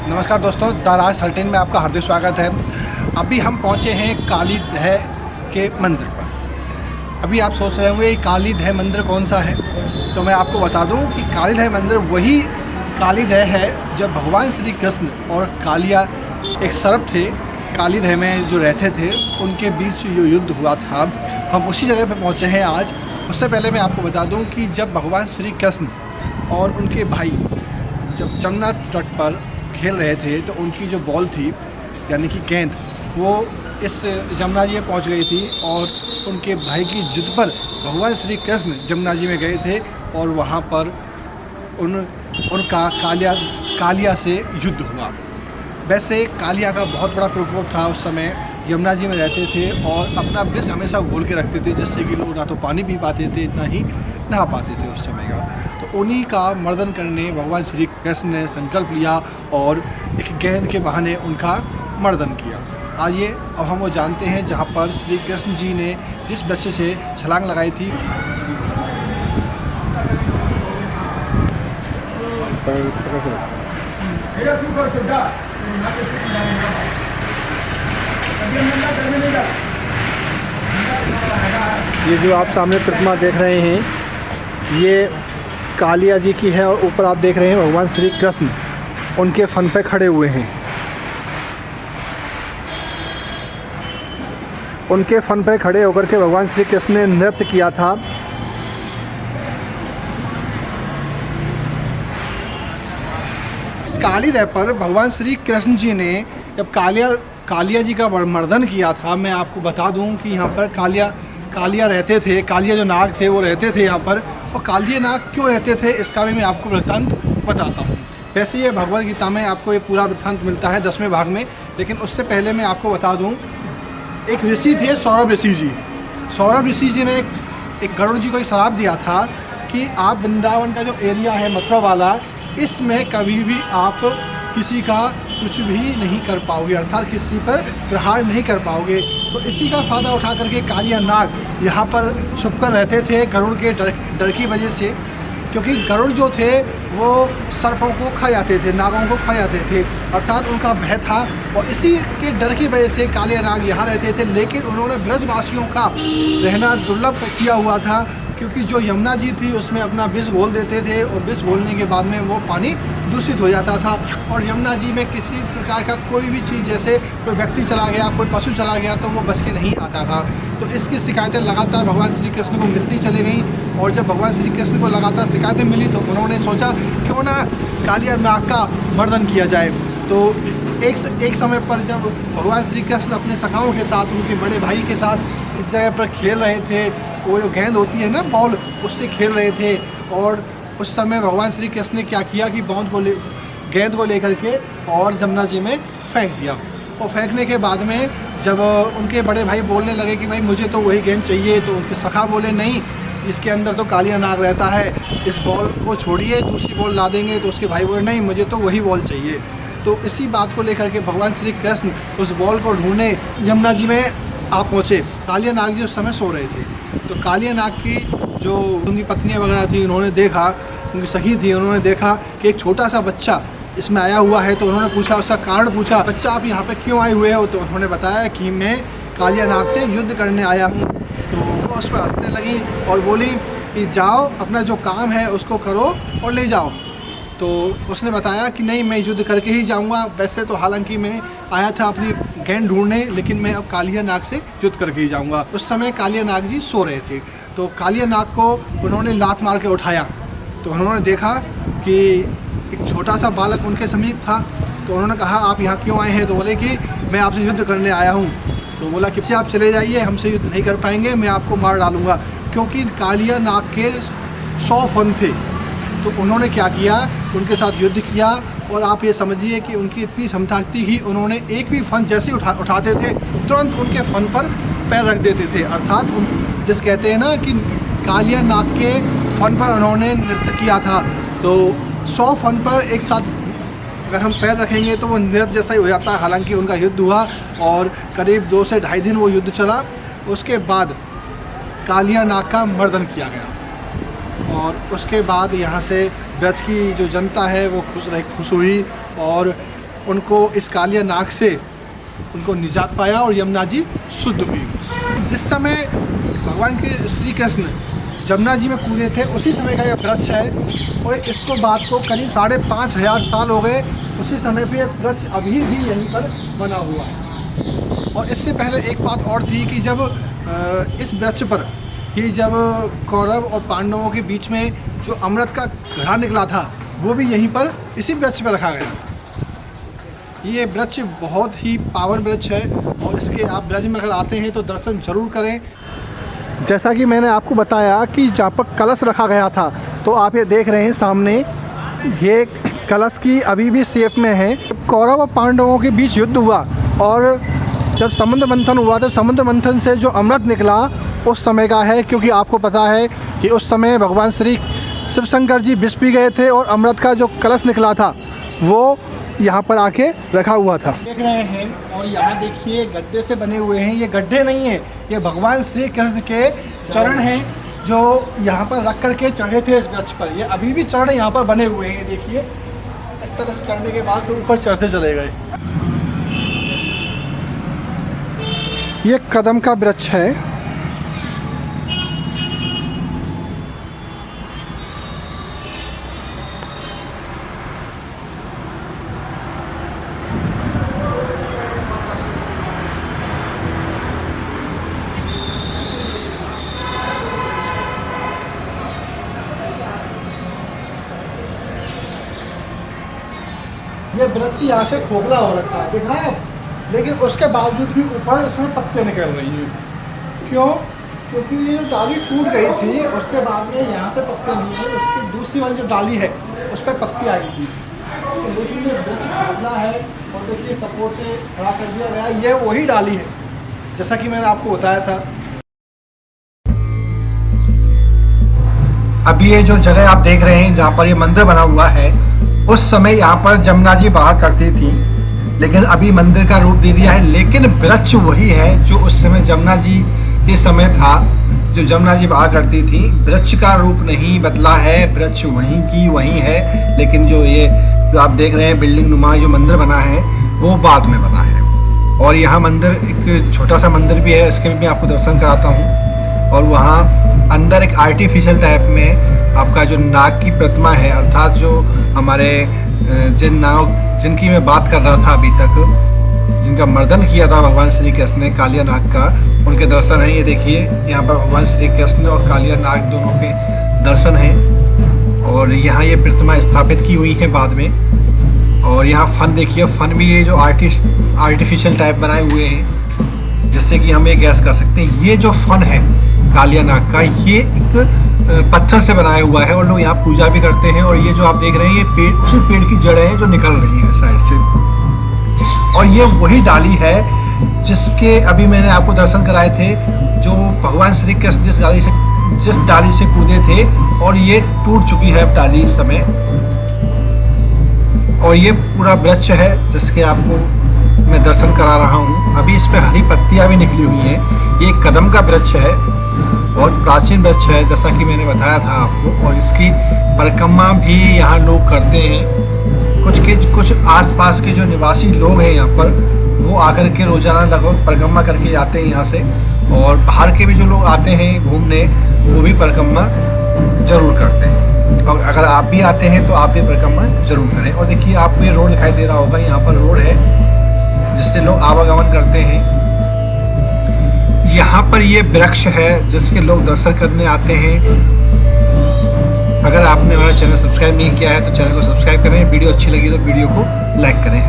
नमस्कार दोस्तों, द राज सल्टीन में आपका हार्दिक स्वागत है। अभी हम पहुंचे हैं कालीदह के मंदिर पर। अभी आप सोच रहे होंगे कालीदह मंदिर कौन सा है, तो मैं आपको बता दूं कि कालीदह मंदिर वही कालीदह है जब भगवान श्री कृष्ण और कालिया एक सर्प थे, कालीदह में जो रहते थे उनके बीच जो युद्ध हुआ था, हम उसी जगह पर पहुँचे हैं आज। उससे पहले मैं आपको बता दूँ कि जब भगवान श्री कृष्ण और उनके भाई जब जमुना तट पर खेल रहे थे तो उनकी जो बॉल थी यानी कि गेंद, वो इस जमुना जी में पहुँच गई थी और उनके भाई की जिद पर भगवान श्री कृष्ण जमुना जी में गए थे और वहाँ पर उनका कालिया से युद्ध हुआ। वैसे कालिया का बहुत बड़ा प्रकोप था। उस समय यमुना जी में रहते थे और अपना विष हमेशा घोल के रखते थे, जिससे कि लोग ना तो पानी पी पाते थे, इतना ही नहा पाते थे उस समय का। तो उन्हीं का मर्दन करने भगवान श्री कृष्ण ने संकल्प लिया और एक गेंद के बहाने उनका मर्दन किया। आइए अब हम वो जानते हैं जहाँ पर श्री कृष्ण जी ने जिस वृक्ष से छलांग लगाई थी। ये जो आप सामने प्रतिमा देख रहे हैं ये कालिया जी की है और ऊपर आप देख रहे हैं भगवान श्री कृष्ण उनके फन पे खड़े हुए हैं। उनके फन पे खड़े होकर के भगवान श्री कृष्ण ने नृत्य किया था। इस कालीदह पर भगवान श्री कृष्ण जी ने जब कालिया जी का मर्दन किया था, मैं आपको बता दूं कि यहाँ पर कालिया रहते थे, कालिया जो नाग थे वो रहते थे यहाँ पर। और कालिया नाग क्यों रहते थे इसका भी मैं आपको वृत्तांत बताता हूँ। वैसे ये भगवद गीता में आपको ये पूरा वृत्तांत मिलता है 10वें भाग में, लेकिन उससे पहले मैं आपको बता दूँ, एक ऋषि थे सौरभ ऋषि जी। सौरभ ऋषि जी ने एक गरुड़ जी को एक श्राप दिया था कि आप वृंदावन का जो एरिया है मथुरा वाला, इसमें कभी भी आप किसी का कुछ भी नहीं कर पाओगे, अर्थात किसी पर प्रहार नहीं कर पाओगे। तो इसी का फ़ायदा उठा करके कालिया नाग यहाँ पर छुपकर रहते थे गरुड़ के डर की वजह से, क्योंकि गरुड़ जो थे वो सर्पों को खा जाते थे, नागों को खा जाते थे, अर्थात उनका भय था। और इसी के डर की वजह से कालिया नाग यहाँ रहते थे। लेकिन उन्होंने ब्रजवासियों का रहना दुर्लभ किया हुआ था, क्योंकि जो यमुना जी थी उसमें अपना विष घोल देते थे और विष घोलने के बाद में वो पानी दूषित हो जाता था। और यमुना जी में किसी प्रकार का कोई भी चीज़, जैसे कोई व्यक्ति चला गया, कोई पशु चला गया, तो वो बच के नहीं आता था। तो इसकी शिकायतें लगातार भगवान श्री कृष्ण को मिलती चली गई। और जब भगवान श्री कृष्ण को लगातार शिकायतें मिली तो उन्होंने सोचा क्यों ना कालिया नाग का मर्दन किया जाए। तो एक समय पर जब भगवान श्री कृष्ण अपने सखाओं के साथ, उनके बड़े भाई के साथ इस जगह पर खेल रहे थे, वो जो गेंद होती है ना बॉल, उससे खेल रहे थे। और उस समय भगवान श्री कृष्ण ने क्या किया कि गेंद को लेकर के और जमुना जी में फेंक दिया। और फेंकने के बाद में जब उनके बड़े भाई बोलने लगे कि भाई मुझे तो वही गेंद चाहिए, तो उनके सखा बोले नहीं, इसके अंदर तो कालिया नाग रहता है, इस बॉल को छोड़िए, दूसरी बॉल ला देंगे। तो उसके भाई बोले नहीं, मुझे तो वही बॉल चाहिए। तो इसी बात को लेकर के भगवान श्री कृष्ण उस बॉल को ढूंढने यमुना जी में आप पहुँचे। कालिया नाग जी उस समय सो रहे थे। तो कालिया नाग की जो उनकी पत्नियाँ वगैरह थी, उन्होंने देखा, उनकी सखी थी, उन्होंने देखा कि एक छोटा सा बच्चा इसमें आया हुआ है। तो उन्होंने पूछा, उसका कारण पूछा, बच्चा आप यहाँ पे क्यों आए हुए हो? तो उन्होंने बताया कि मैं कालिया नाग से युद्ध करने आया हूँ। तो वो उस पर हंसने लगी और बोली कि जाओ, अपना जो काम है उसको करो और ले जाओ। तो उसने बताया कि नहीं, मैं युद्ध करके ही जाऊंगा। वैसे तो हालांकि मैं आया था अपनी गेंद ढूंढने, लेकिन मैं अब कालिया नाग से युद्ध करके ही जाऊंगा। उस समय कालिया नाग जी सो रहे थे। तो कालिया नाग को उन्होंने लात मार के उठाया। तो उन्होंने देखा कि एक छोटा सा बालक उनके समीप था। तो उन्होंने कहा आप यहाँ क्यों आए हैं? तो बोले कि मैं आपसे युद्ध करने आया हूँ। तो बोला कि आप चले जाइए, हमसे युद्ध नहीं कर पाएंगे, मैं आपको मार डालूँगा। क्योंकि कालिया नाग के 100 फन थे। तो उन्होंने क्या किया, उनके साथ युद्ध किया। और आप ये समझिए कि उनकी इतनी क्षमता थी कि उन्होंने एक भी फन जैसे उठाते थे, तुरंत उनके फन पर पैर रख देते थे। अर्थात जिस कहते हैं ना कि कालिया नाग के फन पर उन्होंने नृत्य किया था। तो 100 फन पर एक साथ अगर हम पैर रखेंगे तो वो नृत्य जैसा ही हो जाता है। हालांकि उनका युद्ध हुआ और करीब 2 से ढाई दिन वो युद्ध चला। उसके बाद कालिया नाग का मर्दन किया गया और उसके बाद यहाँ से ब्रज की जो जनता है वो खुश हुई और उनको इस कालिया नाग से उनको निजात पाया और यमुना जी शुद्ध हुई। जिस समय भगवान के श्री कृष्ण यमुना जी में कूदे थे उसी समय का यह वृक्ष है और इसको बात को करीब 5,500 साल हो गए। उसी समय पे यह वृक्ष अभी भी यहीं पर बना हुआ है। और इससे पहले एक बात और थी कि जब इस वृक्ष पर ही जब कौरव और पांडवों के बीच में जो अमृत का घड़ा निकला था वो भी यहीं पर इसी वृक्ष पर रखा गया। ये वृक्ष बहुत ही पावन वृक्ष है और इसके आप ब्रज में अगर आते हैं तो दर्शन जरूर करें। जैसा कि मैंने आपको बताया कि जहाँ पर कलश रखा गया था, तो आप ये देख रहे हैं सामने, ये कलश की अभी भी शेप में है। कौरव और पांडवों के बीच युद्ध हुआ और जब समुद्र मंथन हुआ तो समुद्र मंथन से जो अमृत निकला उस समय का है, क्योंकि आपको पता है कि उस समय भगवान श्री शिव शंकर जी विष पी गए थे और अमृत का जो कलश निकला था वो यहाँ पर आके रखा हुआ था। देख रहे हैं और यहाँ देखिए गड्ढे से बने हुए हैं। ये गड्ढे नहीं है, ये भगवान श्री कृष्ण के चरण हैं जो यहाँ पर रख करके चढ़े थे इस वृक्ष पर। ये अभी भी चरण यहाँ पर बने हुए हैं। देखिए इस तरह से चढ़ने के बाद फिर ऊपर चढ़ते चले गए। ये कदम का वृक्ष है। ये वृक्ष यहाँ से खोखला हो रखा है, देखा है, लेकिन उसके बावजूद भी ऊपर इसमें पत्ते निकल रही हैं। क्यों? क्योंकि ये जो डाली टूट गई थी उसके बाद में यहाँ से पत्ते नहीं है, उसकी दूसरी वाली जो डाली है उस पर पत्ती आई थी। तो लेकिन ये वृक्ष खोखला है और देखिए सपोर्ट से खड़ा कर दिया गया। ये वही डाली है जैसा कि मैंने आपको बताया था। अभी ये जो जगह आप देख रहे हैं जहाँ पर ये मंदिर बना हुआ है, उस समय यहाँ पर जमुना जी बहा करती थी, लेकिन अभी मंदिर का रूप दे दिया है। लेकिन वृक्ष वही है जो उस समय जमुना जी के समय था, जो जमुना जी बहा करती थी। वृक्ष का रूप नहीं बदला है, वृक्ष वहीं की वहीं है। लेकिन जो ये जो आप देख रहे हैं बिल्डिंग नुमा जो मंदिर बना है वो बाद में बना है। और यहाँ मंदिर एक छोटा सा मंदिर भी है, इसके भी मैं आपको दर्शन कराता हूँ। और वहाँ अंदर एक आर्टिफिशियल टाइप में आपका जो नाग की प्रतिमा है, अर्थात जो हमारे जिनकी मैं बात कर रहा था अभी तक, जिनका मर्दन किया था भगवान श्री कृष्ण ने कालिया नाग का, उनके दर्शन हैं। ये देखिए यहाँ पर भगवान श्री कृष्ण और कालिया नाग दोनों के दर्शन हैं। और यहाँ ये प्रतिमा स्थापित की हुई है बाद में। और यहाँ फन देखिए, फन भी ये जो आर्टिफिशियल टाइप बनाए हुए हैं जिससे कि हम ये गैस कर सकते हैं। ये जो फन है कालिया नाग का, ये एक पत्थर से बनाया हुआ है और लोग यहाँ पूजा भी करते हैं। और ये जो आप देख रहे हैं ये पेड़, उसी पेड़ की जड़ें हैं जो निकल रही हैं साइड से। और ये वही डाली है जिसके अभी मैंने आपको दर्शन कराए थे, जो भगवान श्री कृष्ण जिस डाली से कूदे थे, और ये टूट चुकी है डाली इस समय। और ये पूरा वृक्ष है जिसके आपको मैं दर्शन करा रहा हूँ। अभी इस पे हरी पत्तियाँ भी निकली हुई हैं। ये कदम का वृक्ष है, बहुत प्राचीन वृक्ष है जैसा कि मैंने बताया था आपको। और इसकी परिक्रमा भी यहाँ लोग करते हैं। कुछ आसपास के जो निवासी लोग हैं यहाँ पर, वो आकर के रोजाना लगभग परिक्रमा करके जाते हैं यहाँ से। और बाहर के भी जो लोग आते हैं घूमने, वो भी परिक्रमा जरूर करते हैं। और अगर आप भी आते हैं तो आप भी परिक्रमा जरूर करें। और देखिए आपको ये रोड दिखाई दे रहा होगा, यहाँ पर रोड है जिससे लोग आवागमन करते हैं। यहाँ पर ये वृक्ष है जिसके लोग दर्शन करने आते हैं। अगर आपने हमारा चैनल सब्सक्राइब नहीं किया है तो चैनल को सब्सक्राइब करें। वीडियो अच्छी लगी तो वीडियो को लाइक करें।